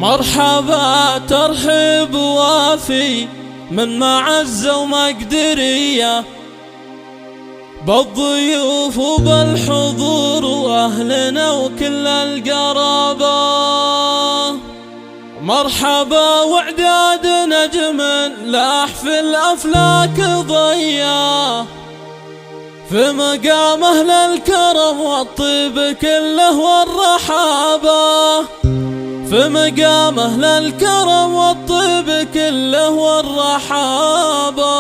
مرحبا ترحيب وافي من معزة ومقدرية بالضيوف وبالحضور وأهلنا وكل القرابة. مرحبا وعداد نجم لاح في الأفلاك ضيا في مقام أهل الكرم والطيب كله والرحابة، في مقام أهل الكرم والطيب كله والرحابة.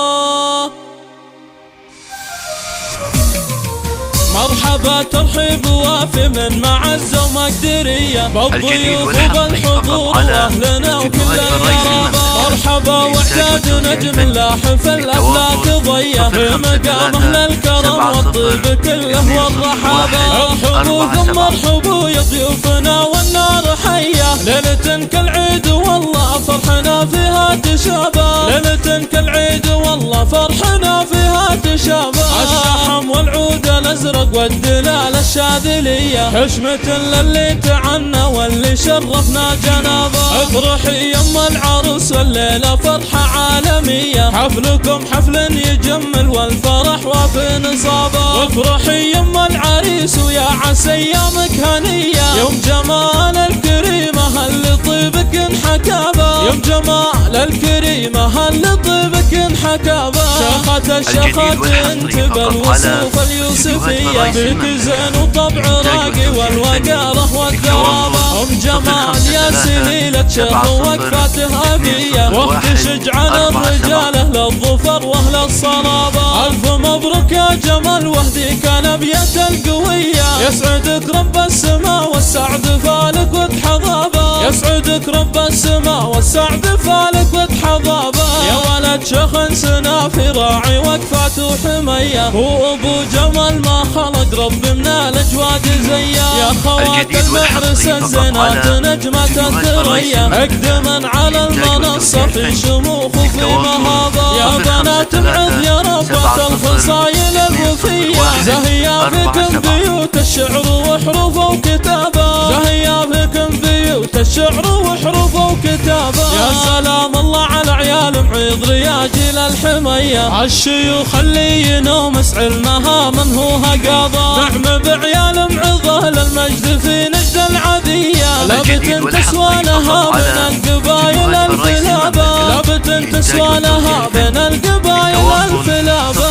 مرحبا ترحيب وافي من معزة ومقدرية بالضيوف وبالحضور وأهلنا وكل القرابة. مرحبا وعداد نجم لاح في الأفلاك ضيا في مقام أهل الكرم والطيب كله والرحابة. ارحبوا ثم ارحبوا يا ضيوفنا والنار حية، ليلة كالعيد والله فرحنا فيها تشابه، ليلة كالعيد والله فرحنا فيها تشابه. الشحم والعود الأزرق والدلال الشاذلية حشمة للي تعنى واللي شرفنا جنابه. افرحي يم العروس الليلة فرحة عالمية، حفلكم حفل يجمل والفرح وفي نصابه. وافرحي يم العريس ويا عسى ايامك هنية، يوم جمال الكريمة هل طيبك انحكابه، يوم جمال الكريمة هل طيبك انحكابه. شاخت الشخات انت بالوصوف اليوسفية، فيك زين وطبع راقي والوقاره والذرابة. ام جمال يا سهيلة شيخ ووقفاته أبية، واختشج على الرجال اهل الظفر واهل الصلابة. الف مبروك يا جمال وهديك الابيات القوية، يسعدك رب السماء والسعد فالك وتحضابه، يسعدك رب السماء والسعد فالك وتحضابه. يا ولد شيخ سنافي راعي وقفاته حمية، هو ابو جمال ما خلق رب من الاجواد زيه. يا خوات المعرس الزينات نجمة الثريا، اقدما على المنصة في شموخ وفي مهابة. يا بنات العظ يا ربات الفصايل الوفية، زهيا فيكم بيوت الشعر وحروفه وكتابه، زهيا فيكم بيوت الشعر وحروفه وكتابه. يا سلام الله على عيال معيض رياجيل الحمية، الشيوخ اللي ينوم اسعلناها من هو هقاضة. نعم بعيال معضة للمجد في نجد العادية، لابد تسوى لها بين القبايل الفلابة، لابد تسوى لها بين القبايل الفلابة.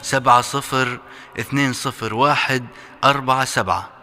0537020147